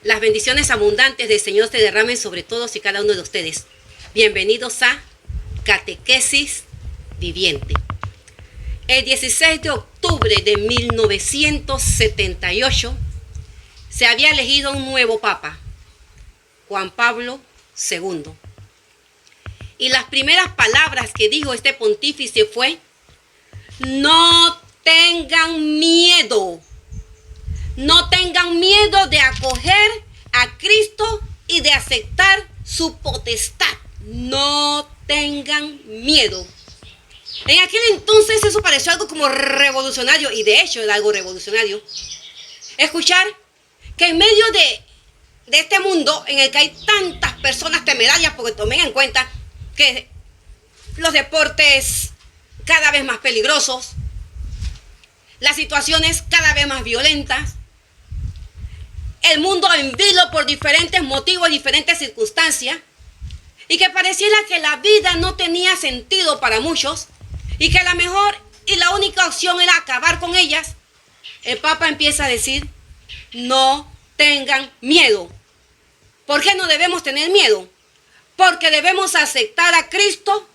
Las bendiciones abundantes del Señor se derramen sobre todos y cada uno de ustedes. Bienvenidos a Catequesis Viviente. El 16 de octubre de 1978 se había elegido un nuevo Papa, Juan Pablo II. Y las primeras palabras que dijo este pontífice fue: no tengan miedo. No tengan miedo de acoger a Cristo y de aceptar su potestad. No tengan miedo. En aquel entonces eso pareció algo como revolucionario, y de hecho era algo revolucionario. Escuchar que en medio de este mundo en el que hay tantas personas temerarias, porque tomen en cuenta que los deportes cada vez más peligrosos, las situaciones cada vez más violentas, el mundo en vilo por diferentes motivos, diferentes circunstancias, y que pareciera que la vida no tenía sentido para muchos, y que la mejor y la única opción era acabar con ellas, el Papa empieza a decir: no tengan miedo. ¿Por qué no debemos tener miedo? Porque debemos aceptar a Cristo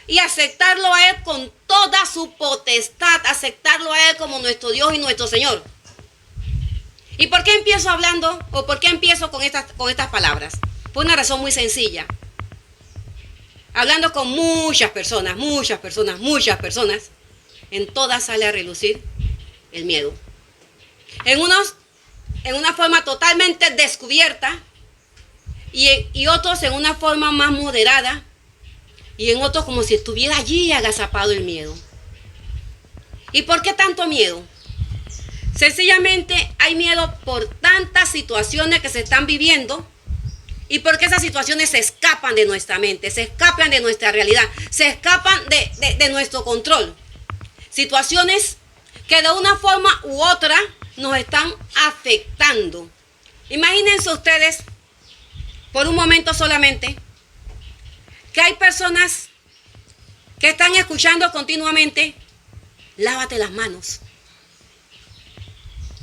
y aceptarlo a Él con toda su potestad, aceptarlo a Él como nuestro Dios y nuestro Señor. ¿Y por qué empiezo hablando, o por qué empiezo con estas palabras? Por una razón muy sencilla. Hablando con muchas personas, en todas sale a relucir el miedo. En unos, en una forma totalmente descubierta, y otros en una forma más moderada, y en otros como si estuviera allí agazapado el miedo. ¿Y por qué tanto miedo? Sencillamente hay miedo por tantas situaciones que se están viviendo, y porque esas situaciones se escapan de nuestra mente, se escapan de nuestra realidad, se escapan de nuestro control. Situaciones que de una forma u otra nos están afectando. Imagínense ustedes, por un momento solamente, que hay personas que están escuchando continuamente: lávate las manos.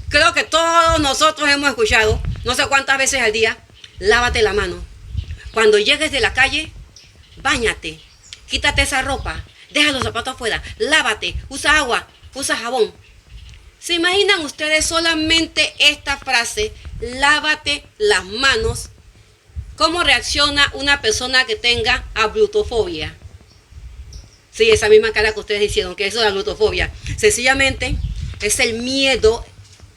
Creo que todos nosotros hemos escuchado, no sé cuántas veces al día: lávate la mano. Cuando llegues de la calle, báñate, quítate esa ropa, deja los zapatos afuera, lávate, usa agua, usa jabón. ¿Se imaginan ustedes solamente esta frase, lávate las manos? ¿Cómo reacciona una persona que tenga abrutofobia? Sí, esa misma cara que ustedes hicieron, que eso es abrutofobia. Sencillamente es el miedo,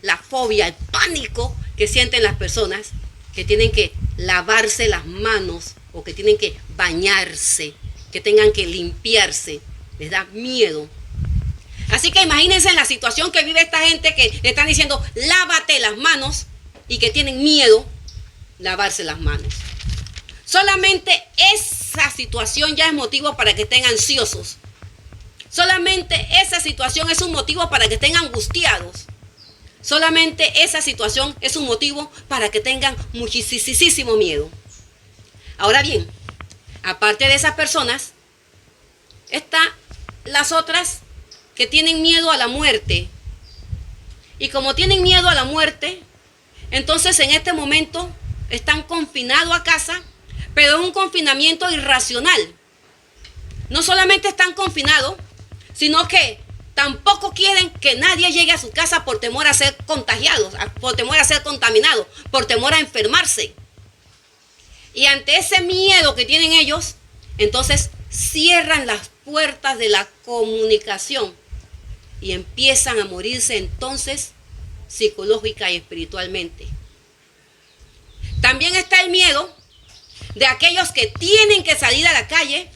la fobia, el pánico que sienten las personas que tienen que lavarse las manos, o que tienen que bañarse, que tengan que limpiarse. Les da miedo. Así que imagínense la situación que vive esta gente que le están diciendo: lávate las manos, y que tienen miedo lavarse las manos. Solamente esa situación ya es motivo para que estén ansiosos. Solamente esa situación es un motivo para que estén angustiados. Solamente esa situación es un motivo para que tengan muchísimo miedo. Ahora bien, aparte de esas personas, están las otras que tienen miedo a la muerte. Y como tienen miedo a la muerte, entonces en este momento están confinados a casa, pero es un confinamiento irracional. No solamente están confinados, sino que tampoco quieren que nadie llegue a su casa por temor a ser contagiados, por temor a ser contaminados, por temor a enfermarse. Y ante ese miedo que tienen ellos, entonces cierran las puertas de la comunicación y empiezan a morirse entonces psicológica y espiritualmente. También está el miedo de aquellos que tienen que salir a la calle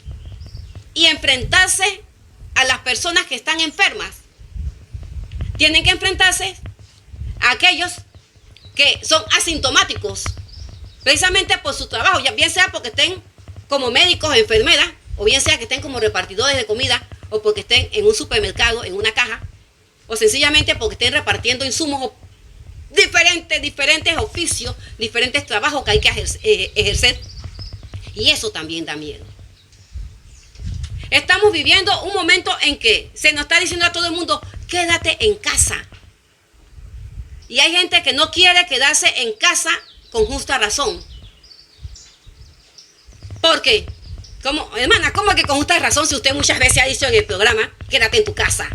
y enfrentarse a las personas que están enfermas. Tienen que enfrentarse a aquellos que son asintomáticos, precisamente por su trabajo, ya bien sea porque estén como médicos o enfermeras, o bien sea que estén como repartidores de comida, o porque estén en un supermercado, en una caja, o sencillamente porque estén repartiendo insumos, o diferentes oficios, diferentes trabajos que hay que ejercer. Y eso también da miedo. Estamos viviendo un momento en que se nos está diciendo a todo el mundo: quédate en casa. Y hay gente que no quiere quedarse en casa con justa razón. Porque, hermana, ¿cómo que con justa razón si usted muchas veces ha dicho en el programa, quédate en tu casa?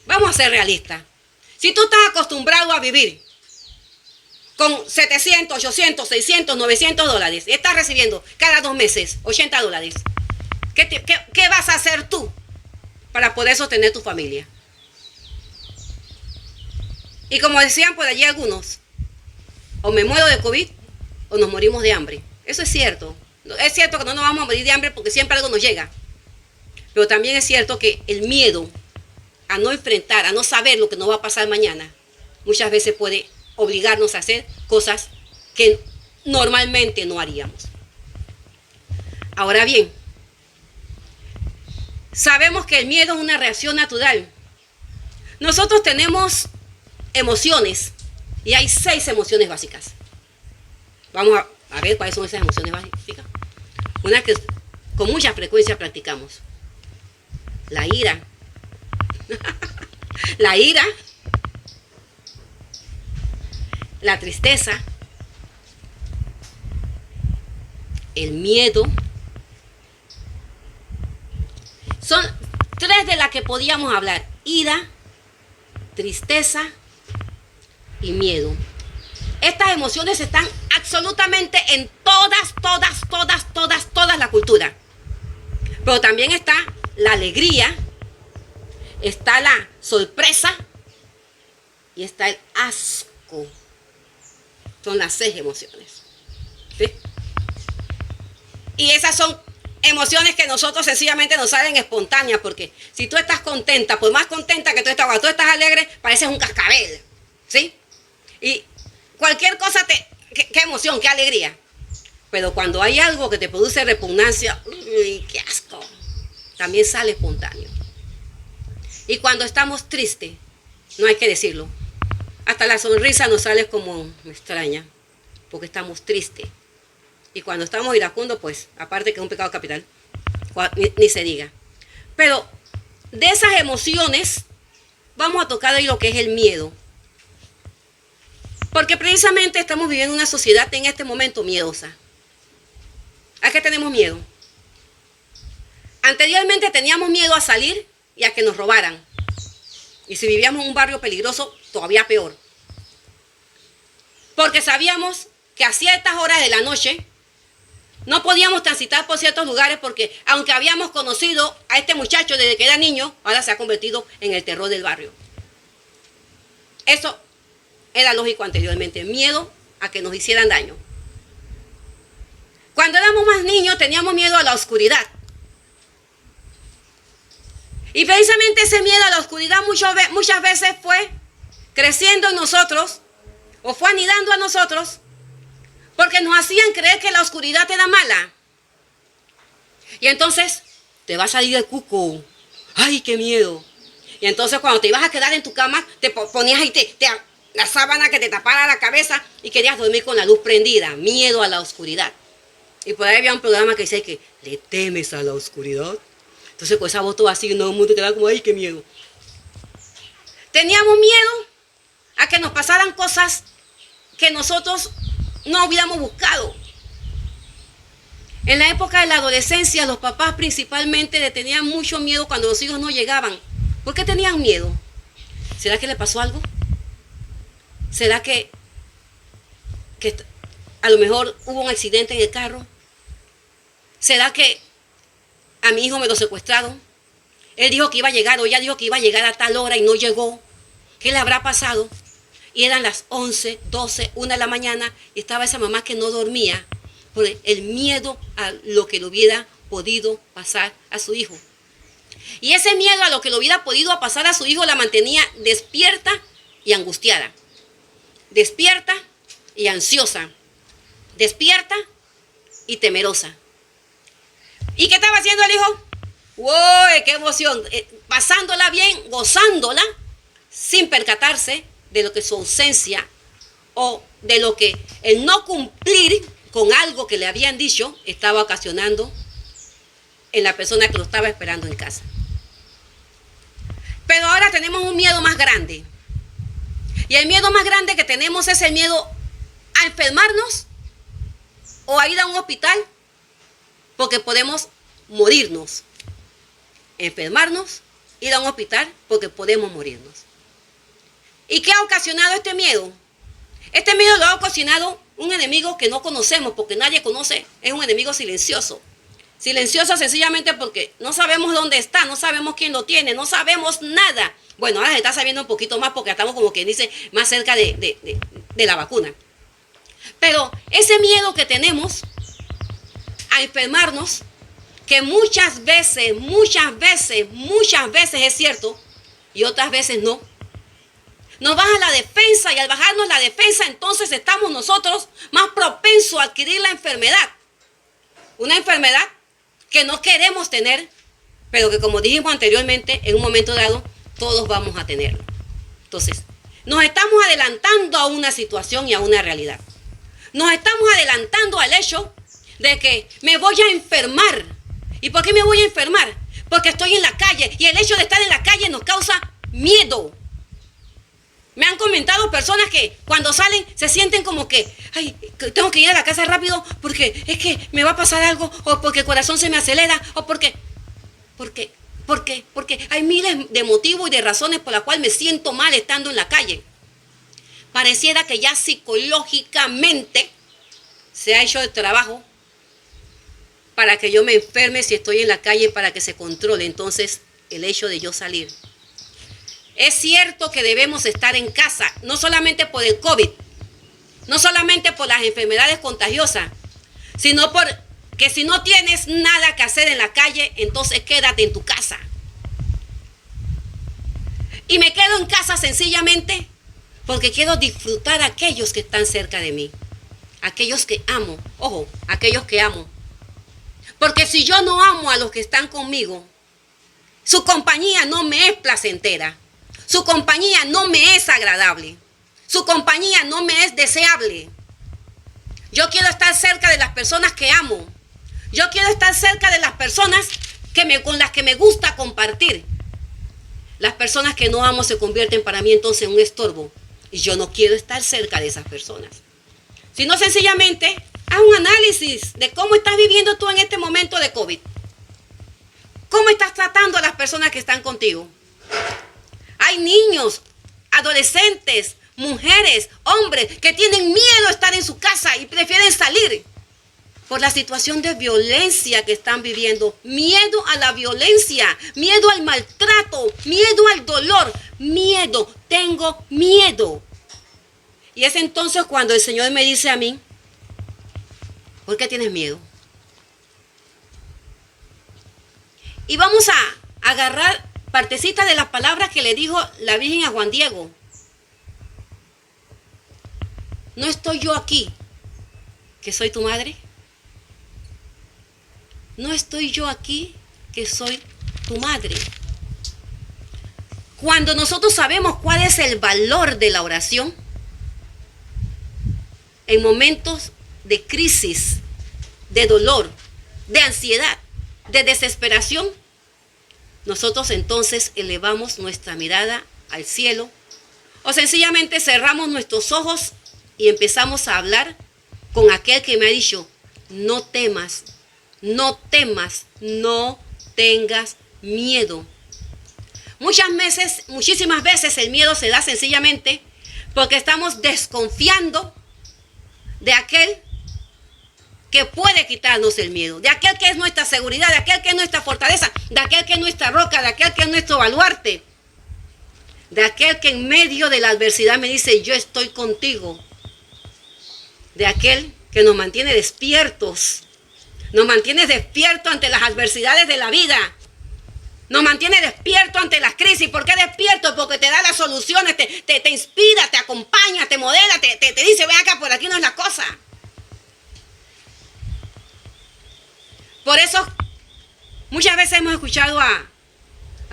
Vamos a ser realistas. Si tú estás acostumbrado a vivir con 700, 800, 600, 900 dólares y estás recibiendo cada 2 meses 80 dólares, ¿qué vas a hacer tú para poder sostener tu familia? Y como decían por allí algunos, o me muero de COVID o nos morimos de hambre. Eso es cierto. Es cierto que no nos vamos a morir de hambre porque siempre algo nos llega. Pero también es cierto que el miedo a no enfrentar, a no saber lo que nos va a pasar mañana, muchas veces puede obligarnos a hacer cosas que normalmente no haríamos. Ahora bien, sabemos que el miedo es una reacción natural. Nosotros tenemos emociones y hay 6 emociones básicas. Vamos a ver cuáles son esas emociones básicas. Una que con mucha frecuencia practicamos. La ira. La ira. La tristeza. El miedo. Son 3 de las que podíamos hablar. Ira, tristeza y miedo. Estas emociones están absolutamente en todas la cultura. Pero también está la alegría, está la sorpresa y está el asco. Son las 6 emociones. ¿Sí? Y esas son emociones que nosotros sencillamente nos salen espontáneas, porque si tú estás contenta, por más contenta que tú estás, cuando tú estás alegre, pareces un cascabel. ¿Sí? Y cualquier cosa qué emoción, qué alegría. Pero cuando hay algo que te produce repugnancia, ¡uy, qué asco! También sale espontáneo. Y cuando estamos tristes, no hay que decirlo, hasta la sonrisa nos sale como extraña, porque estamos tristes. Y cuando estamos iracundos, pues, aparte que es un pecado capital, ni se diga. Pero de esas emociones, vamos a tocar ahí lo que es el miedo. Porque precisamente estamos viviendo una sociedad en este momento miedosa. ¿A qué tenemos miedo? Anteriormente teníamos miedo a salir y a que nos robaran. Y si vivíamos en un barrio peligroso, todavía peor. Porque sabíamos que a ciertas horas de la noche no podíamos transitar por ciertos lugares porque aunque habíamos conocido a este muchacho desde que era niño, ahora se ha convertido en el terror del barrio. Eso era lógico anteriormente, miedo a que nos hicieran daño. Cuando éramos más niños teníamos miedo a la oscuridad. Y precisamente ese miedo a la oscuridad muchas veces fue creciendo en nosotros o fue anidando a nosotros porque nos hacían creer que la oscuridad era mala. Y entonces te va a salir el cuco. ¡Ay, qué miedo! Y entonces cuando te ibas a quedar en tu cama, te ponías ahí la sábana que te tapara la cabeza y querías dormir con la luz prendida. Miedo a la oscuridad. Y por ahí había un programa que decía que le temes a la oscuridad. Entonces con esa voz todo así, todo el mundo quedaba como, ¡ay, qué miedo! Teníamos miedo a que nos pasaran cosas que nosotros no hubiéramos buscado. En la época de la adolescencia, los papás principalmente le tenían mucho miedo cuando los hijos no llegaban. ¿Por qué tenían miedo? ¿Será que le pasó algo? ¿Será que a lo mejor hubo un accidente en el carro? ¿Será que a mi hijo me lo secuestraron? Él dijo que iba a llegar, o ella dijo que iba a llegar a tal hora y no llegó. ¿Qué le habrá pasado? Y eran las 11, 12, 1 de la mañana y estaba esa mamá que no dormía por el miedo a lo que le hubiera podido pasar a su hijo. Y ese miedo a lo que le hubiera podido pasar a su hijo la mantenía despierta y angustiada. Despierta y ansiosa. Despierta y temerosa. ¿Y qué estaba haciendo el hijo? ¡Wow! ¡Qué emoción! Pasándola bien, gozándola, sin percatarse de lo que su ausencia o de lo que el no cumplir con algo que le habían dicho estaba ocasionando en la persona que lo estaba esperando en casa. Pero ahora tenemos un miedo más grande. Y el miedo más grande que tenemos es el miedo a enfermarnos o a ir a un hospital porque podemos morirnos. Enfermarnos, ir a un hospital porque podemos morirnos. ¿Y qué ha ocasionado este miedo? Este miedo lo ha ocasionado un enemigo que no conocemos porque nadie conoce. Es un enemigo silencioso. Silencioso sencillamente porque no sabemos dónde está, no sabemos quién lo tiene, no sabemos nada. Bueno, ahora se está sabiendo un poquito más porque estamos como quien dice más cerca de la vacuna. Pero ese miedo que tenemos a enfermarnos, que muchas veces es cierto y otras veces no, nos baja la defensa y al bajarnos la defensa entonces estamos nosotros más propensos a adquirir la enfermedad. Una enfermedad que no queremos tener, pero que como dijimos anteriormente, en un momento dado todos vamos a tenerlo. Entonces, nos estamos adelantando a una situación y a una realidad. Nos estamos adelantando al hecho de que me voy a enfermar. ¿Y por qué me voy a enfermar? Porque estoy en la calle y el hecho de estar en la calle nos causa miedo. Me han comentado personas que cuando salen se sienten como que, ay, tengo que ir a la casa rápido porque es que me va a pasar algo, o porque el corazón se me acelera, o porque hay miles de motivos y de razones por las cuales me siento mal estando en la calle. Pareciera que ya psicológicamente se ha hecho el trabajo para que yo me enferme si estoy en la calle, para que se controle entonces el hecho de yo salir. Es cierto que debemos estar en casa, no solamente por el COVID, no solamente por las enfermedades contagiosas, sino porque si no tienes nada que hacer en la calle, entonces quédate en tu casa. Y me quedo en casa sencillamente porque quiero disfrutar a aquellos que están cerca de mí, aquellos que amo, ojo, aquellos que amo. Porque si yo no amo a los que están conmigo, su compañía no me es placentera. Su compañía no me es agradable. Su compañía no me es deseable. Yo quiero estar cerca de las personas que amo. Yo quiero estar cerca de las personas con las que me gusta compartir. Las personas que no amo se convierten para mí entonces en un estorbo. Y yo no quiero estar cerca de esas personas. Sino sencillamente, haz un análisis de cómo estás viviendo tú en este momento de COVID. ¿Cómo estás tratando a las personas que están contigo? Hay niños, adolescentes, mujeres, hombres que tienen miedo a estar en su casa y prefieren salir por la situación de violencia que están viviendo. Miedo a la violencia, miedo al maltrato, miedo al dolor, miedo, tengo miedo. Y es entonces cuando el Señor me dice a mí, ¿por qué tienes miedo? Y vamos a agarrar partecita de las palabras que le dijo la Virgen a Juan Diego. ¿No estoy yo aquí, que soy tu madre? ¿No estoy yo aquí, que soy tu madre? Cuando nosotros sabemos cuál es el valor de la oración, en momentos de crisis, de dolor, de ansiedad, de desesperación, nosotros entonces elevamos nuestra mirada al cielo o sencillamente cerramos nuestros ojos y empezamos a hablar con aquel que me ha dicho, no temas, no temas, no tengas miedo. Muchísimas veces el miedo se da sencillamente porque estamos desconfiando de aquel que puede quitarnos el miedo, de aquel que es nuestra seguridad, de aquel que es nuestra fortaleza, de aquel que es nuestra roca, de aquel que es nuestro baluarte, de aquel que en medio de la adversidad me dice, yo estoy contigo, de aquel que nos mantiene despiertos, ante las adversidades de la vida, nos mantiene despierto ante las crisis. ¿Por qué despierto? Porque te da las soluciones, te inspira, te acompaña, te modela, te dice, ven acá, por aquí no es la cosa. Por eso, muchas veces hemos escuchado a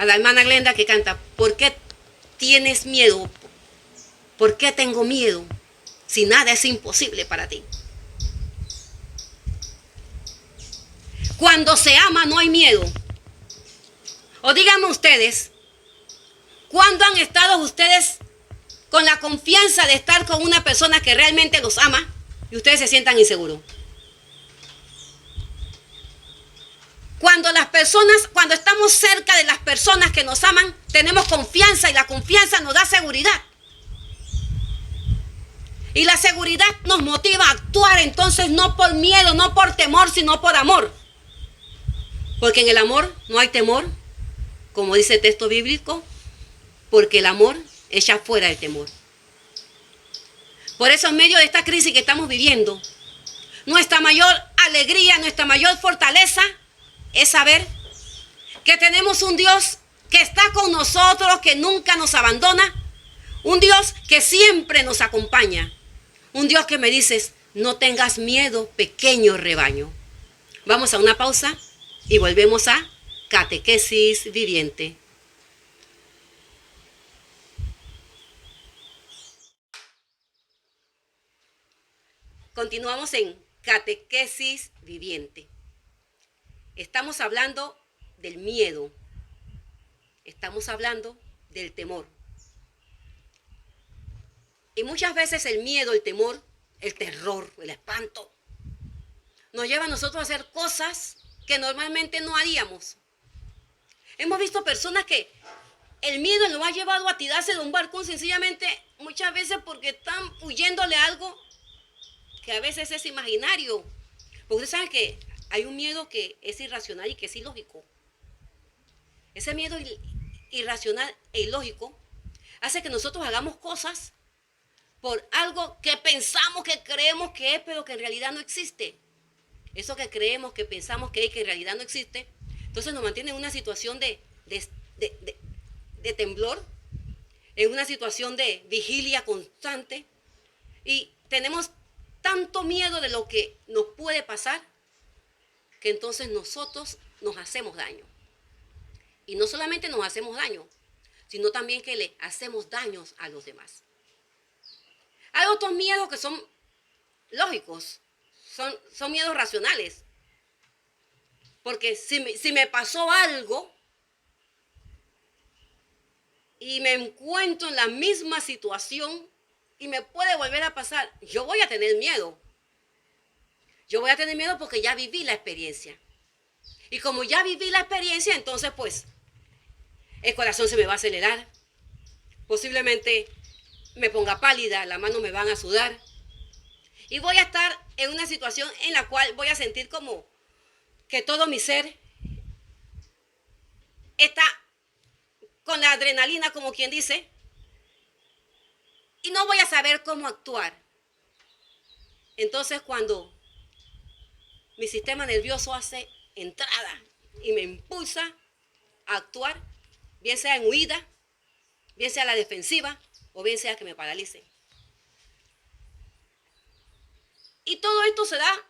la hermana Glenda que canta, ¿por qué tienes miedo? ¿Por qué tengo miedo? Si nada es imposible para ti. Cuando se ama no hay miedo. O díganme ustedes, ¿cuándo han estado ustedes con la confianza de estar con una persona que realmente los ama? y ustedes se sientan inseguros. Cuando estamos cerca de las personas que nos aman, tenemos confianza y la confianza nos da seguridad. Y la seguridad nos motiva a actuar entonces no por miedo, no por temor, sino por amor. Porque en el amor no hay temor, como dice el texto bíblico, porque el amor echa fuera el temor. Por eso en medio de esta crisis que estamos viviendo, nuestra mayor alegría, nuestra mayor fortaleza es saber que tenemos un Dios que está con nosotros, que nunca nos abandona, un Dios que siempre nos acompaña, un Dios que me dices, no tengas miedo, pequeño rebaño. Vamos a una pausa y volvemos a Catequesis Viviente. Continuamos en Catequesis Viviente. Estamos hablando del miedo. Estamos hablando del temor. Y muchas veces el miedo, el temor, el terror, el espanto, nos lleva a nosotros a hacer cosas que normalmente no haríamos. Hemos visto personas que el miedo lo ha llevado a tirarse de un balcón sencillamente muchas veces porque están huyéndole algo que a veces es imaginario. Porque ustedes saben que hay un miedo que es irracional y que es ilógico. Ese miedo irracional e ilógico hace que nosotros hagamos cosas por algo que pensamos, que creemos que es, pero que en realidad no existe. Eso que creemos, que pensamos que es, que en realidad no existe, entonces nos mantiene en una situación de temblor, en una situación de vigilia constante, y tenemos tanto miedo de lo que nos puede pasar, que entonces nosotros nos hacemos daño. Y no solamente nos hacemos daño, sino también que le hacemos daños a los demás. Hay otros miedos que son lógicos, son miedos racionales. Porque si me pasó algo y me encuentro en la misma situación y me puede volver a pasar, yo voy a tener miedo. Yo voy a tener miedo porque ya viví la experiencia. Y como ya viví la experiencia, entonces pues el corazón se me va a acelerar. Posiblemente me ponga pálida, las manos me van a sudar. Y voy a estar en una situación en la cual voy a sentir como que todo mi ser está con la adrenalina, como quien dice, y no voy a saber cómo actuar. Entonces cuando mi sistema nervioso hace entrada y me impulsa a actuar, bien sea en huida, bien sea a la defensiva o bien sea que me paralice. Y todo esto se da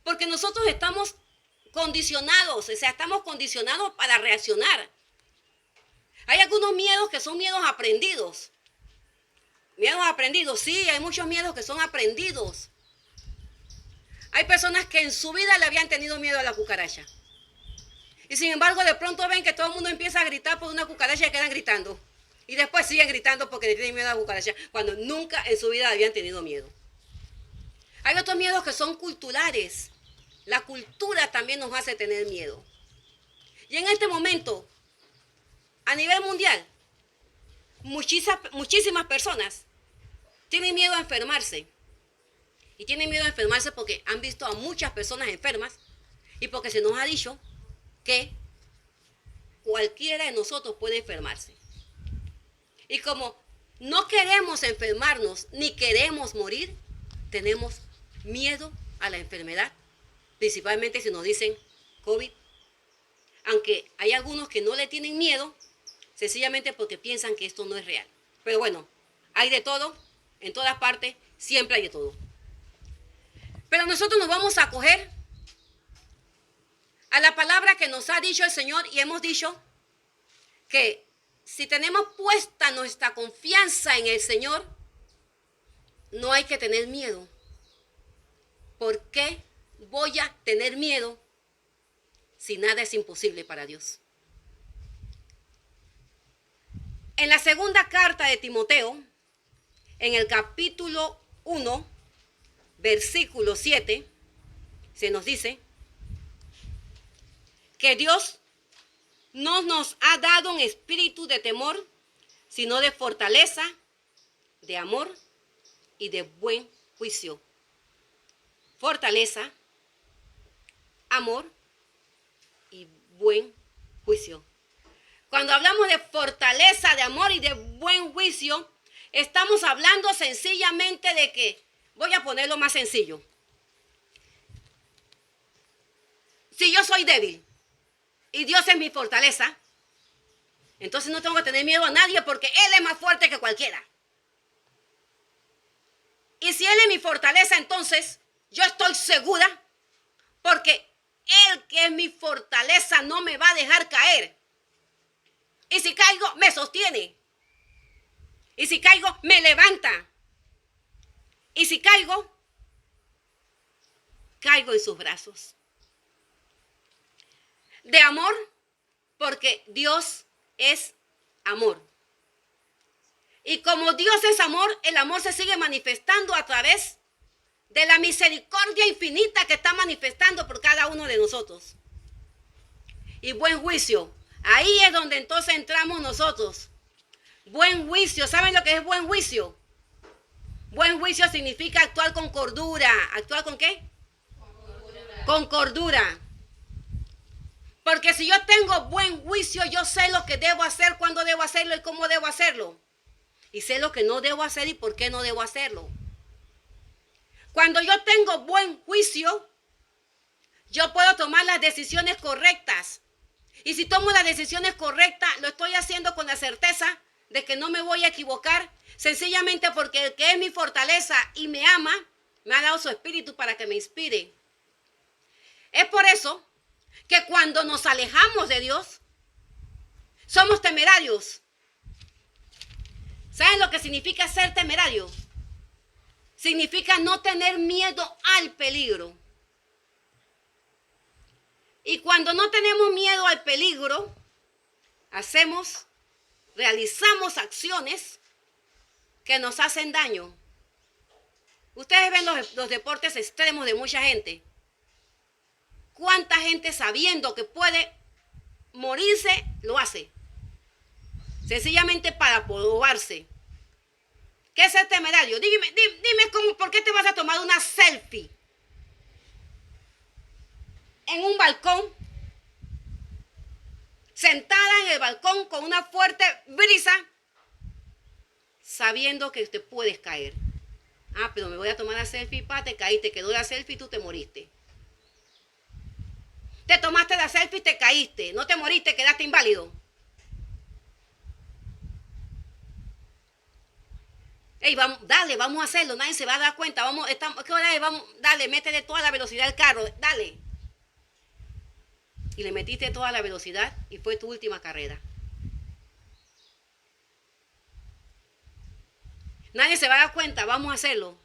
porque nosotros estamos condicionados, o sea, estamos condicionados para reaccionar. Hay algunos miedos que son miedos aprendidos. Miedos aprendidos, sí, hay muchos miedos que son aprendidos. Hay personas que en su vida le habían tenido miedo a la cucaracha. Y sin embargo, de pronto ven que todo el mundo empieza a gritar por una cucaracha y quedan gritando. Y después siguen gritando porque le tienen miedo a la cucaracha, cuando nunca en su vida habían tenido miedo. Hay otros miedos que son culturales. La cultura también nos hace tener miedo. Y en este momento, a nivel mundial, muchísimas personas tienen miedo a enfermarse. Y tienen miedo a enfermarse porque han visto a muchas personas enfermas y porque se nos ha dicho que cualquiera de nosotros puede enfermarse. Y como no queremos enfermarnos ni queremos morir, tenemos miedo a la enfermedad, principalmente si nos dicen COVID. Aunque hay algunos que no le tienen miedo, sencillamente porque piensan que esto no es real. Pero bueno, hay de todo, en todas partes, siempre hay de todo. Pero nosotros nos vamos a acoger a la palabra que nos ha dicho el Señor y hemos dicho que si tenemos puesta nuestra confianza en el Señor, no hay que tener miedo. ¿Por qué voy a tener miedo si nada es imposible para Dios? En la segunda carta de Timoteo, en el capítulo 1, versículo 7, se nos dice que Dios no nos ha dado un espíritu de temor, sino de fortaleza, de amor y de buen juicio. Fortaleza, amor y buen juicio. Cuando hablamos de fortaleza, de amor y de buen juicio, estamos hablando sencillamente de que, voy a ponerlo más sencillo. Si yo soy débil y Dios es mi fortaleza, entonces no tengo que tener miedo a nadie porque Él es más fuerte que cualquiera. Y si Él es mi fortaleza, entonces yo estoy segura porque Él que es mi fortaleza no me va a dejar caer. Y si caigo, me sostiene. Y si caigo, me levanta. Y si caigo, caigo en sus brazos. De amor, porque Dios es amor. Y como Dios es amor, el amor se sigue manifestando a través de la misericordia infinita que está manifestando por cada uno de nosotros. Y buen juicio. Ahí es donde entonces entramos nosotros. Buen juicio. ¿Saben lo que es buen juicio? Buen juicio significa actuar con cordura. ¿Actuar con qué? Con cordura. Porque si yo tengo buen juicio, yo sé lo que debo hacer, cuándo debo hacerlo y cómo debo hacerlo. Y sé lo que no debo hacer y por qué no debo hacerlo. Cuando yo tengo buen juicio, yo puedo tomar las decisiones correctas. Y si tomo las decisiones correctas, lo estoy haciendo con la certeza de que no me voy a equivocar, sencillamente porque el que es mi fortaleza y me ama, me ha dado su espíritu para que me inspire. Es por eso que cuando nos alejamos de Dios, somos temerarios. ¿Saben lo que significa ser temerario? Significa no tener miedo al peligro. Y cuando no tenemos miedo al peligro, realizamos acciones que nos hacen daño. Ustedes ven los deportes extremos de mucha gente. ¿Cuánta gente sabiendo que puede morirse lo hace? Sencillamente para probarse. ¿Qué es ser temerario? Dime ¿por qué te vas a tomar una selfie en un balcón, sentada en el balcón con una fuerte brisa, sabiendo que te puedes caer? Ah, pero me voy a tomar la selfie, te caíste, quedó la selfie y tú te moriste. Te tomaste la selfie y te caíste, no te moriste, quedaste inválido. Ey, vamos a hacerlo, nadie se va a dar cuenta. ¿Qué hora es? Dale, métele toda la velocidad al carro, dale. Y le metiste toda la velocidad y fue tu última carrera. Nadie se va a dar cuenta, vamos a hacerlo.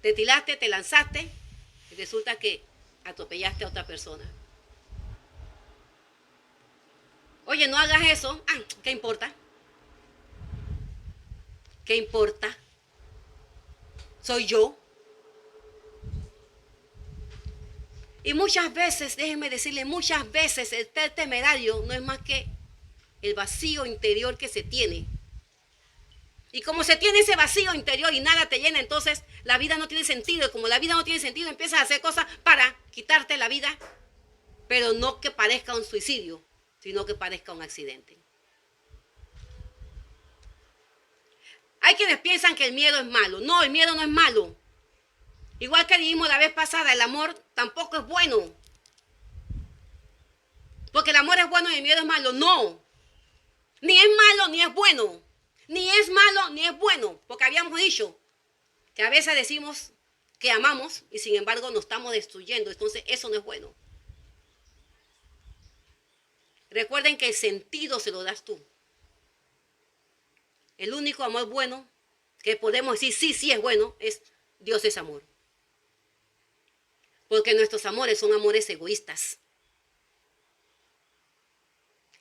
Te tiraste, te lanzaste y resulta que atropellaste a otra persona. Oye, no hagas eso. Ah, ¿qué importa? ¿Qué importa? Soy yo. Y muchas veces, déjenme decirle, muchas veces el ser temerario no es más que el vacío interior que se tiene. Y como se tiene ese vacío interior y nada te llena, entonces la vida no tiene sentido. Y como la vida no tiene sentido, empiezas a hacer cosas para quitarte la vida, pero no que parezca un suicidio, sino que parezca un accidente. Hay quienes piensan que el miedo es malo. No, el miedo no es malo. Igual que dijimos la vez pasada, el amor tampoco es bueno. Porque el amor es bueno y el miedo es malo. No. Ni es malo ni es bueno. Ni es malo ni es bueno. Porque habíamos dicho que a veces decimos que amamos y sin embargo nos estamos destruyendo. Entonces eso no es bueno. Recuerden que el sentido se lo das tú. El único amor bueno que podemos decir sí es bueno es Dios es amor. Porque nuestros amores son amores egoístas.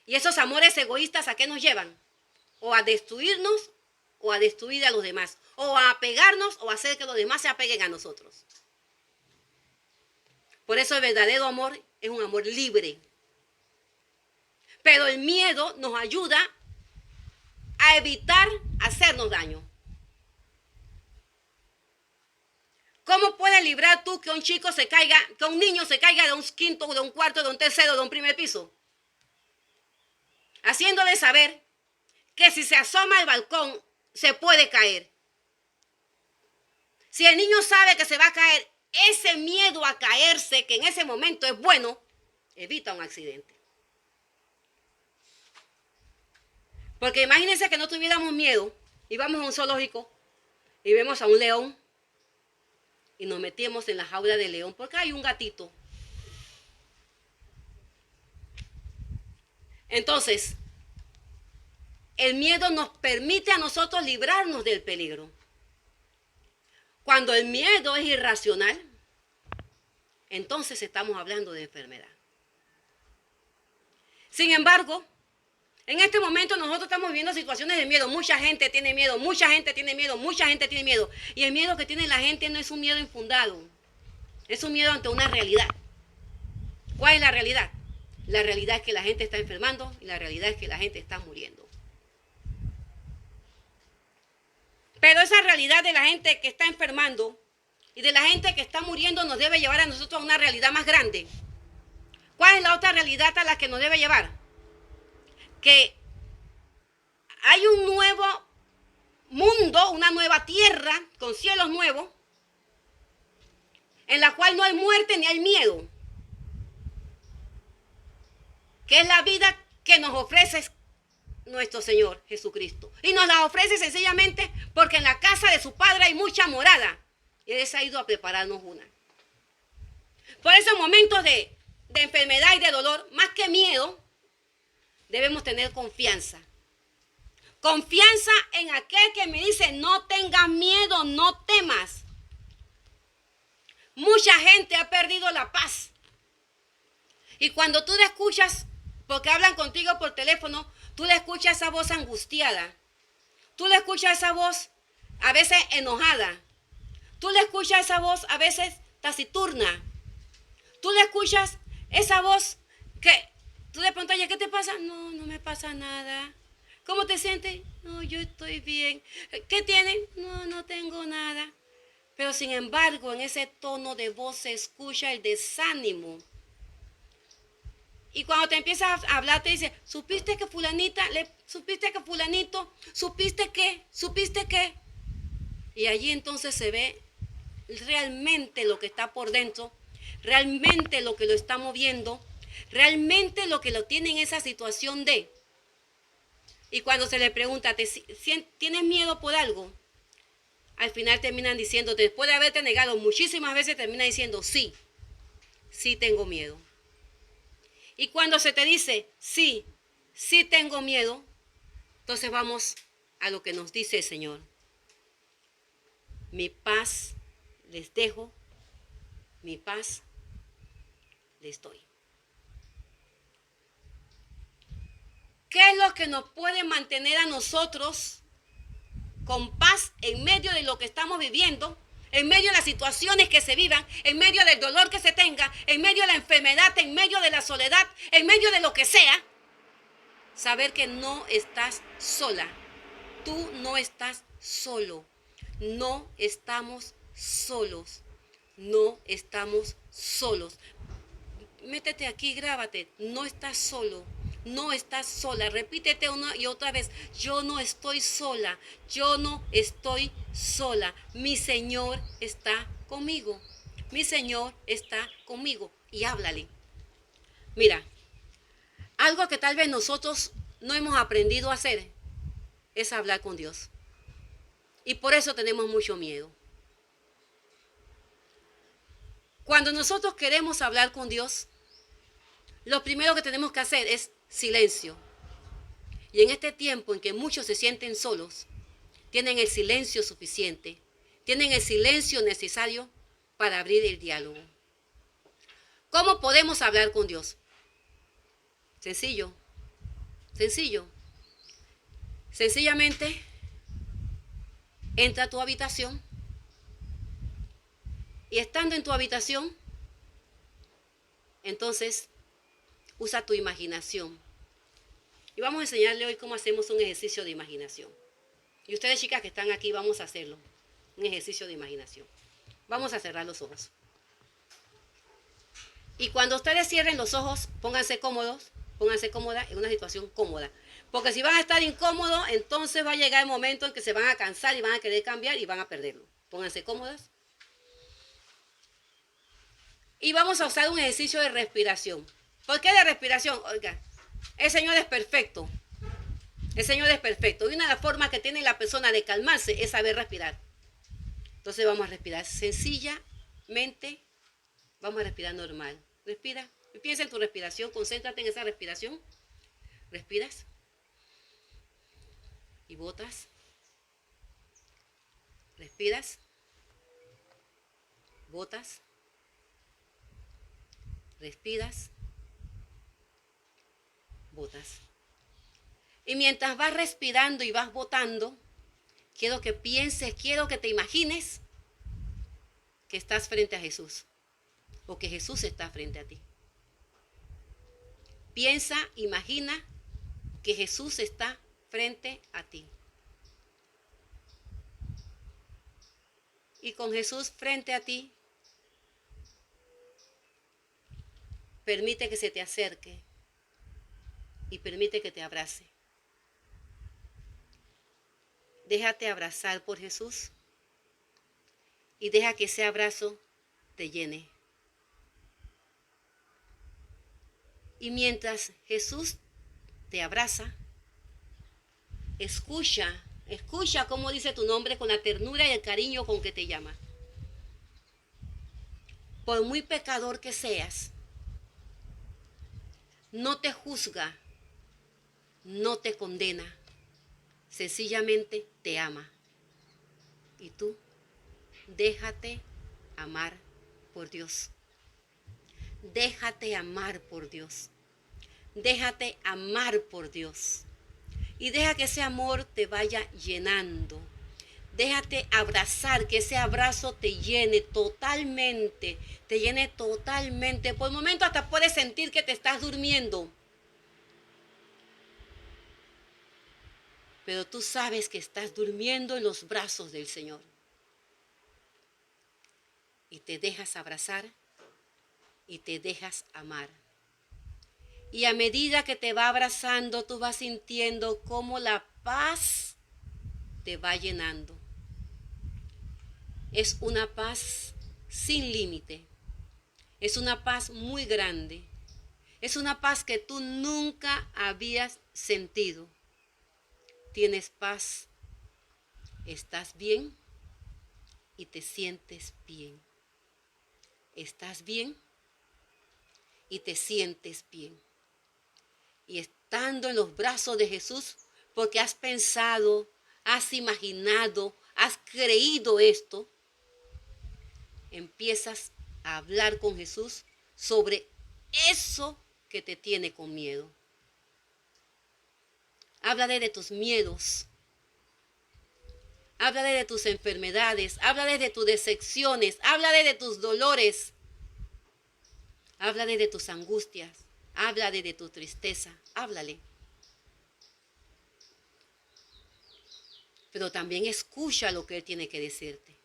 Y esos amores egoístas, ¿a qué nos llevan? O a destruirnos o a destruir a los demás. o a apegarnos o a hacer que los demás se apeguen a nosotros. Por eso el verdadero amor es un amor libre. Pero el miedo nos ayuda a evitar hacernos daño. ¿Cómo puedes librar tú que un chico se caiga, que un niño se caiga de un quinto, de un cuarto, de un tercero, de un primer piso? Haciéndole saber que si se asoma al balcón se puede caer. Si el niño sabe que se va a caer, ese miedo a caerse, que en ese momento es bueno, evita un accidente. Porque imagínense que no tuviéramos miedo y vamos a un zoológico y vemos a un león y nos metimos en la jaula del león porque hay un gatito. Entonces, el miedo nos permite a nosotros librarnos del peligro. Cuando el miedo es irracional, entonces estamos hablando de enfermedad. Sin embargo, en este momento nosotros estamos viviendo situaciones de miedo. Mucha gente tiene miedo, mucha gente tiene miedo, mucha gente tiene miedo. Y el miedo que tiene la gente no es un miedo infundado. Es un miedo ante una realidad. ¿Cuál es la realidad? La realidad es que la gente está enfermando y la realidad es que la gente está muriendo. Pero esa realidad de la gente que está enfermando y de la gente que está muriendo nos debe llevar a nosotros a una realidad más grande. ¿Cuál es la otra realidad a la que nos debe llevar? Que hay un nuevo mundo, una nueva tierra con cielos nuevos, en la cual no hay muerte ni hay miedo, que es la vida que nos ofrece nuestro Señor Jesucristo. Y nos la ofrece sencillamente porque en la casa de su Padre hay mucha morada. Y Él se ha ido a prepararnos una. Por esos momentos de enfermedad y de dolor, más que miedo, debemos tener confianza. Confianza en aquel que me dice, no tengas miedo, no temas. Mucha gente ha perdido la paz. Y cuando tú le escuchas, porque hablan contigo por teléfono, tú le escuchas esa voz angustiada. Tú le escuchas esa voz a veces enojada. Tú le escuchas esa voz a veces taciturna. Tú le escuchas esa voz que tú le preguntas, ¿qué te pasa? No, no me pasa nada. ¿Cómo te sientes? No, yo estoy bien. ¿Qué tienes? No, no tengo nada. Pero sin embargo, en ese tono de voz se escucha el desánimo. Y cuando te empiezas a hablar, te dice, ¿supiste que fulanita? ¿Supiste que fulanito? ¿Supiste qué? ¿Supiste qué? Y allí entonces se ve realmente lo que está por dentro, realmente lo que lo está moviendo, realmente lo que lo tiene en esa situación de. Y cuando se le pregunta, ¿tienes miedo por algo? Al final terminan diciendo, después de haberte negado muchísimas veces, termina diciendo, sí, sí tengo miedo. Y cuando se te dice, sí, sí tengo miedo, entonces vamos a lo que nos dice el Señor. Mi paz les dejo, mi paz les doy. ¿Qué es lo que nos puede mantener a nosotros con paz en medio de lo que estamos viviendo? En medio de las situaciones que se vivan, en medio del dolor que se tenga, en medio de la enfermedad, en medio de la soledad, en medio de lo que sea, saber que no estás sola. Tú no estás solo. No estamos solos. No estamos solos. Métete aquí, grábate. No estás solo. No estás sola. Repítete una y otra vez. Yo no estoy sola. Yo no estoy sola. Mi Señor está conmigo. Mi Señor está conmigo. Y háblale. Mira, algo que tal vez nosotros no hemos aprendido a hacer es hablar con Dios. Y por eso tenemos mucho miedo. Cuando nosotros queremos hablar con Dios, lo primero que tenemos que hacer es silencio. Y en este tiempo en que muchos se sienten solos, tienen el silencio suficiente, tienen el silencio necesario para abrir el diálogo. ¿Cómo podemos hablar con Dios? Sencillo, sencillo. Sencillamente, entra a tu habitación y estando en tu habitación, entonces usa tu imaginación. Y vamos a enseñarle hoy cómo hacemos un ejercicio de imaginación. Y ustedes, chicas que están aquí, vamos a hacerlo. Un ejercicio de imaginación. Vamos a cerrar los ojos. Y cuando ustedes cierren los ojos, pónganse cómodos, pónganse cómodas en una situación cómoda. Porque si van a estar incómodos, entonces va a llegar el momento en que se van a cansar y van a querer cambiar y van a perderlo. Pónganse cómodas. Y vamos a usar un ejercicio de respiración. ¿Por qué de respiración? Oiga, el Señor es perfecto. El Señor es perfecto. Y una de las formas que tiene la persona de calmarse es saber respirar. Entonces vamos a respirar sencillamente. Vamos a respirar normal. Respira. Piensa en tu respiración. Concéntrate en esa respiración. Respiras. Y botas. Respiras. Botas. Respiras. Botas. Y mientras vas respirando y vas botando, quiero que pienses, quiero que te imagines que estás frente a Jesús o que Jesús está frente a ti. Piensa, imagina que Jesús está frente a ti. Y con Jesús frente a ti, permite que se te acerque y permite que te abrace. Déjate abrazar por Jesús y deja que ese abrazo te llene. Y mientras Jesús te abraza, escucha cómo dice tu nombre con la ternura y el cariño con que te llama. Por muy pecador que seas, no te juzga, no te condena, sencillamente te ama. Y tú, déjate amar por Dios. Déjate amar por Dios. Déjate amar por Dios. Y deja que ese amor te vaya llenando. Déjate abrazar, que ese abrazo te llene totalmente. Te llene totalmente. Por el momento hasta puedes sentir que te estás durmiendo. Pero tú sabes que estás durmiendo en los brazos del Señor. Y te dejas abrazar y te dejas amar. Y a medida que te va abrazando, tú vas sintiendo cómo la paz te va llenando. Es una paz sin límite. Es una paz muy grande. Es una paz que tú nunca habías sentido. Tienes paz, estás bien y te sientes bien. Estás bien y te sientes bien. Y estando en los brazos de Jesús, porque has pensado, has imaginado, has creído esto, empiezas a hablar con Jesús sobre eso que te tiene con miedo. Háblale de tus miedos. Háblale de tus enfermedades. Háblale de tus decepciones. Háblale de tus dolores. Háblale de tus angustias. Háblale de tu tristeza. Háblale. Pero también escucha lo que Él tiene que decirte.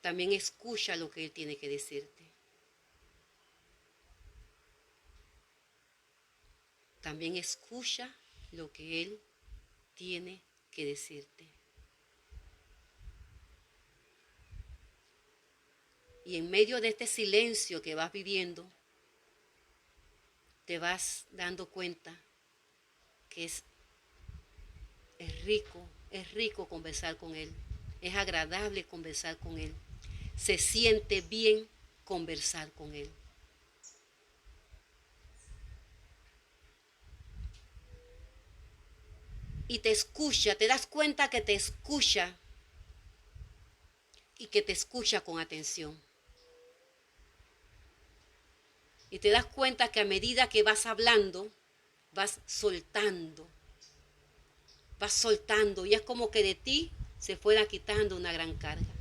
También escucha lo que Él tiene que decirte. También escucha lo que Él tiene que decirte. Y en medio de este silencio que vas viviendo, te vas dando cuenta que es rico conversar con Él. Es agradable conversar con Él. Se siente bien conversar con Él. Y te escucha, te das cuenta que te escucha y que te escucha con atención. Y te das cuenta que a medida que vas hablando, vas soltando vas soltando y es como que de ti se fuera quitando una gran carga.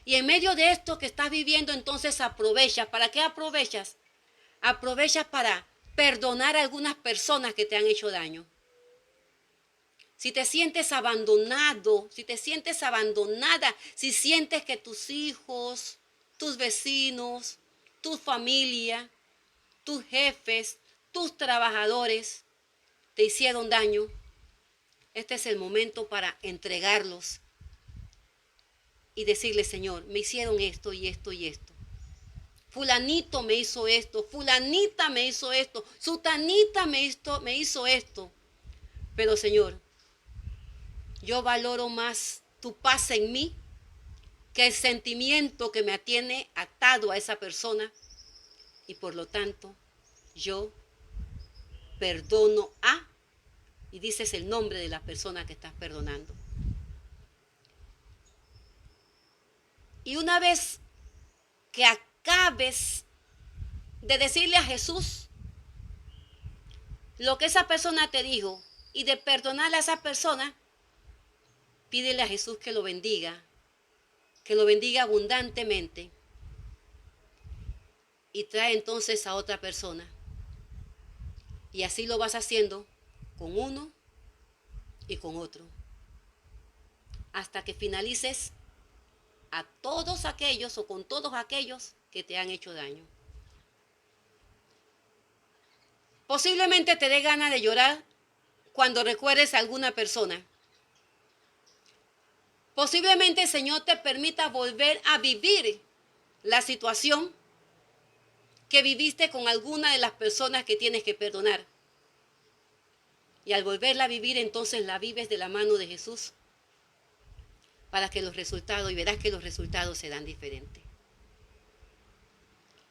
Y en medio de esto que estás viviendo, entonces aprovechas. ¿Para qué aprovechas? Aprovechas para perdonar a algunas personas que te han hecho daño. Si te sientes abandonado, si te sientes abandonada, si sientes que tus hijos, tus vecinos, tu familia, tus jefes, tus trabajadores te hicieron daño, este es el momento para entregarlos y decirle, Señor, me hicieron esto y esto y esto. Fulanito me hizo esto, fulanita me hizo esto, sutanita me hizo esto. Pero Señor, yo valoro más tu paz en mí que el sentimiento que me tiene atado a esa persona. Y por lo tanto, yo perdono a, y dices el nombre de la persona que estás perdonando. Y una vez que acabes de decirle a Jesús lo que esa persona te dijo y de perdonarle a esa persona, pídele a Jesús que lo bendiga abundantemente y trae entonces a otra persona. Y así lo vas haciendo con uno y con otro, hasta que finalices a todos aquellos o con todos aquellos que te han hecho daño. Posiblemente te dé ganas de llorar cuando recuerdes a alguna persona. Posiblemente el Señor te permita volver a vivir la situación que viviste con alguna de las personas que tienes que perdonar. Y al volverla a vivir, entonces la vives de la mano de Jesús para que los resultados, y verás que los resultados serán diferentes.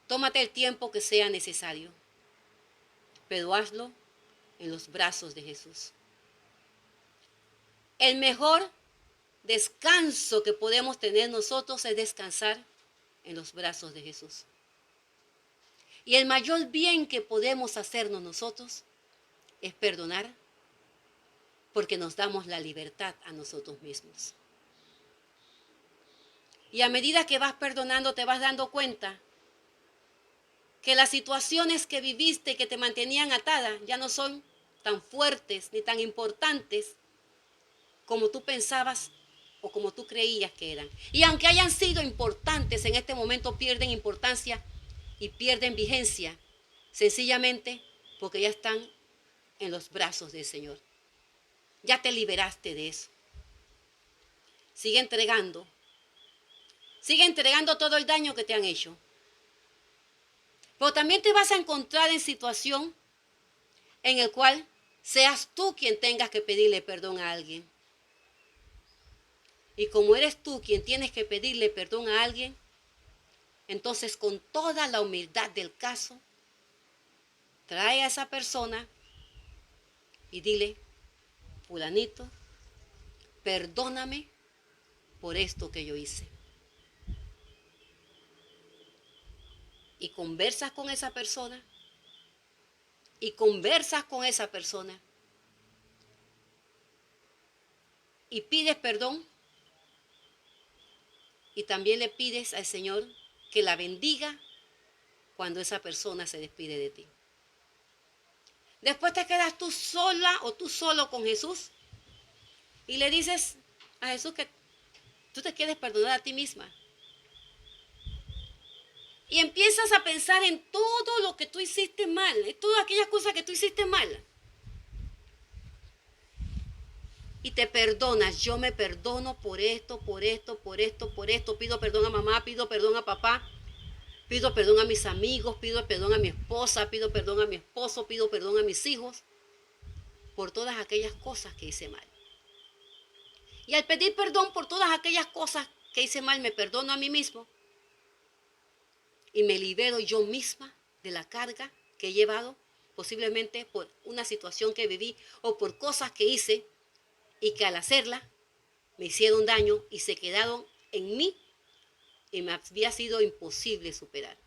Tómate el tiempo que sea necesario, pero hazlo en los brazos de Jesús. El mejor descanso que podemos tener nosotros es descansar en los brazos de Jesús. Y el mayor bien que podemos hacernos nosotros es perdonar, porque nos damos la libertad a nosotros mismos. Y a medida que vas perdonando, te vas dando cuenta que las situaciones que viviste, que te mantenían atada, ya no son tan fuertes ni tan importantes como tú pensabas o como tú creías que eran. Y aunque hayan sido importantes, en este momento pierden importancia y pierden vigencia, sencillamente porque ya están en los brazos del Señor. Ya te liberaste de eso. Sigue entregando todo el daño que te han hecho. Pero también te vas a encontrar en situación en el cual seas tú quien tengas que pedirle perdón a alguien. Y como eres tú quien tienes que pedirle perdón a alguien, entonces con toda la humildad del caso, trae a esa persona y dile, fulanito, perdóname por esto que yo hice. Y conversas con esa persona. Y pides perdón. Y también le pides al Señor que la bendiga cuando esa persona se despide de ti. Después te quedas tú sola o tú solo con Jesús y le dices a Jesús que tú te quieres perdonar a ti misma. Y empiezas a pensar en todo lo que tú hiciste mal, en todas aquellas cosas que tú hiciste mal. Y te perdonas, yo me perdono por esto, pido perdón a mamá, pido perdón a papá, pido perdón a mis amigos, pido perdón a mi esposa, pido perdón a mi esposo, pido perdón a mis hijos, por todas aquellas cosas que hice mal. Y al pedir perdón por todas aquellas cosas que hice mal, me perdono a mí mismo y me libero yo misma de la carga que he llevado, posiblemente por una situación que viví o por cosas que hice y que al hacerla me hicieron daño y se quedaron en mí y me había sido imposible superar.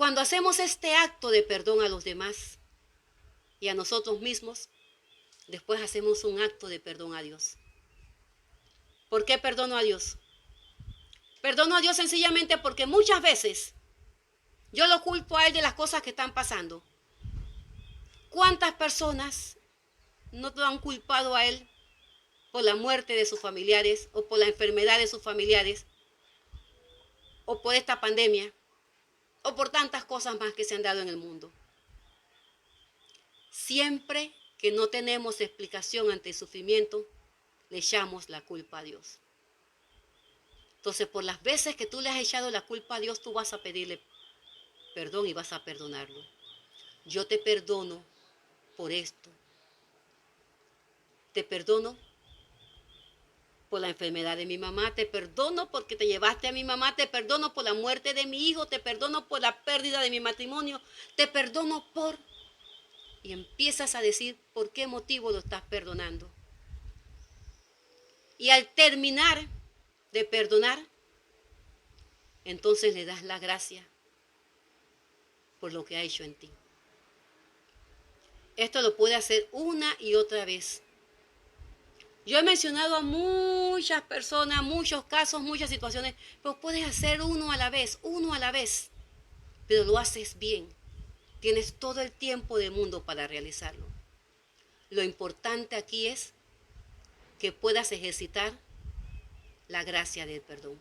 cuando hacemos este acto de perdón a los demás y a nosotros mismos, después hacemos un acto de perdón a Dios. ¿Por qué perdono a Dios? Perdono a Dios sencillamente porque muchas veces yo lo culpo a Él de las cosas que están pasando. ¿Cuántas personas no lo han culpado a Él por la muerte de sus familiares o por la enfermedad de sus familiares o por esta pandemia o por tantas cosas más que se han dado en el mundo? Siempre que no tenemos explicación ante el sufrimiento, le echamos la culpa a Dios. Entonces, por las veces que tú le has echado la culpa a Dios, tú vas a pedirle perdón y vas a perdonarlo. Yo te perdono por esto. Te perdono por la enfermedad de mi mamá, te perdono porque te llevaste a mi mamá, te perdono por la muerte de mi hijo, te perdono por la pérdida de mi matrimonio, te perdono por... Y empiezas a decir por qué motivo lo estás perdonando. Y al terminar de perdonar, entonces le das la gracia por lo que ha hecho en ti. Esto lo puede hacer una y otra vez. Yo he mencionado a muchas personas, muchos casos, muchas situaciones, pero puedes hacer uno a la vez, pero lo haces bien. Tienes todo el tiempo del mundo para realizarlo. Lo importante aquí es que puedas ejercitar la gracia del perdón.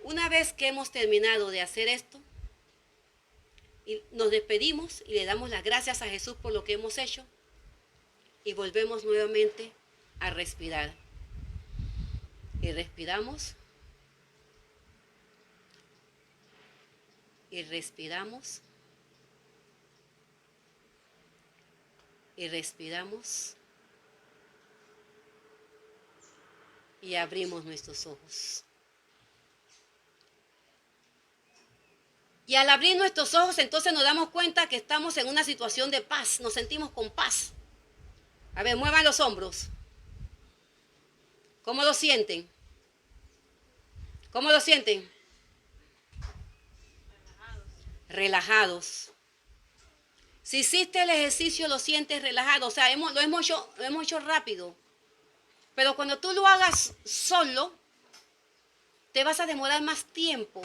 Una vez que hemos terminado de hacer esto, y nos despedimos y le damos las gracias a Jesús por lo que hemos hecho, y volvemos nuevamente a respirar. Y respiramos. Y respiramos. Y respiramos. Y abrimos nuestros ojos. Y al abrir nuestros ojos, entonces nos damos cuenta que estamos en una situación de paz. Nos sentimos con paz. A ver, muevan los hombros. ¿Cómo lo sienten? ¿Cómo lo sienten? Relajados. Si hiciste el ejercicio, lo sientes relajado. O sea, lo hemos hecho rápido. Pero cuando tú lo hagas solo, te vas a demorar más tiempo.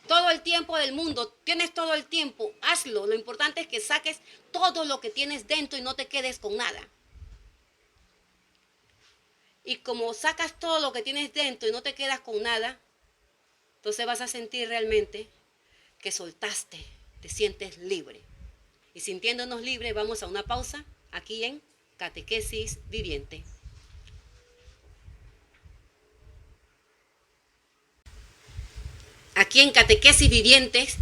Todo el tiempo del mundo. Tienes todo el tiempo. Hazlo. Lo importante es que saques todo lo que tienes dentro y no te quedes con nada. Y como sacas todo lo que tienes dentro y no te quedas con nada, entonces vas a sentir realmente que soltaste, te sientes libre. Y sintiéndonos libres, vamos a una pausa aquí en Catequesis Viviente. Aquí en Catequesis Vivientes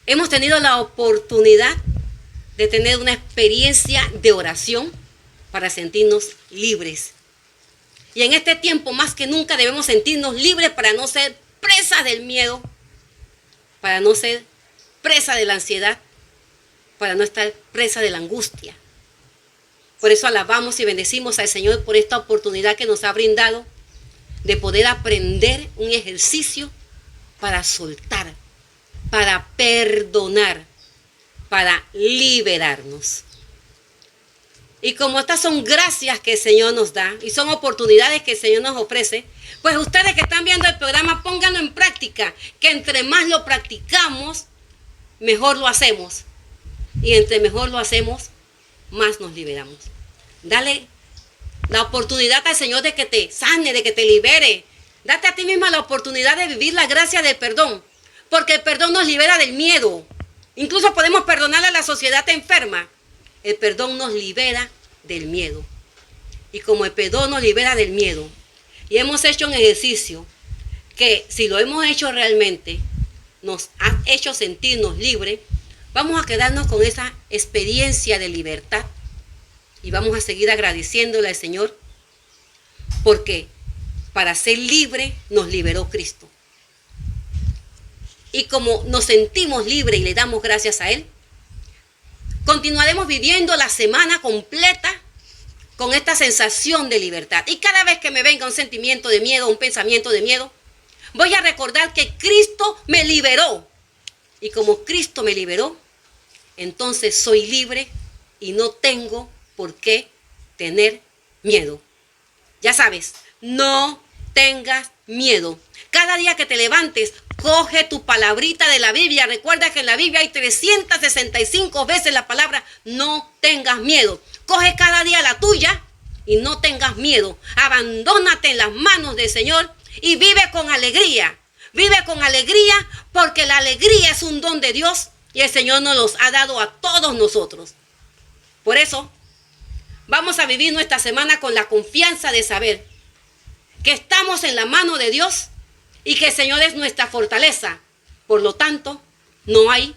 hemos tenido la oportunidad de tener una experiencia de oración para sentirnos libres. Y en este tiempo más que nunca debemos sentirnos libres para no ser presas del miedo, para no ser presa de la ansiedad, para no estar presa de la angustia. Por eso alabamos y bendecimos al Señor por esta oportunidad que nos ha brindado de poder aprender un ejercicio para soltar, para perdonar, para liberarnos. Y como estas son gracias que el Señor nos da y son oportunidades que el Señor nos ofrece, pues ustedes que están viendo el programa, pónganlo en práctica, que entre más lo practicamos, mejor lo hacemos. Y entre mejor lo hacemos, más nos liberamos. Dale la oportunidad al Señor de que te sane, de que te libere. Date a ti misma la oportunidad de vivir la gracia del perdón, porque el perdón nos libera del miedo. Incluso podemos perdonar a la sociedad enferma. El perdón nos libera del miedo. Y como el perdón nos libera del miedo, y hemos hecho un ejercicio que si lo hemos hecho realmente, nos ha hecho sentirnos libres, vamos a quedarnos con esa experiencia de libertad y vamos a seguir agradeciéndole al Señor, porque para ser libre nos liberó Cristo. Y como nos sentimos libres y le damos gracias a Él, continuaremos viviendo la semana completa con esta sensación de libertad. Y cada vez que me venga un sentimiento de miedo, un pensamiento de miedo, voy a recordar que Cristo me liberó y como Cristo me liberó, entonces soy libre y no tengo por qué tener miedo. Ya sabes, no tengas miedo. Cada día que te levantes, coge tu palabrita de la Biblia. Recuerda que en la Biblia hay 365 veces la palabra no tengas miedo. Coge cada día la tuya y no tengas miedo. Abandónate en las manos del Señor y vive con alegría. Vive con alegría porque la alegría es un don de Dios y el Señor nos los ha dado a todos nosotros. Por eso, vamos a vivir nuestra semana con la confianza de saber que estamos en la mano de Dios y que el Señor es nuestra fortaleza. Por lo tanto, no hay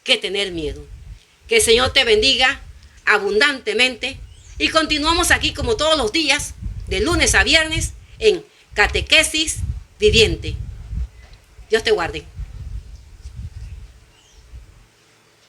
que tener miedo. Que el Señor te bendiga abundantemente y continuamos aquí como todos los días, de lunes a viernes, en Catequesis Viviente. Dios te guarde.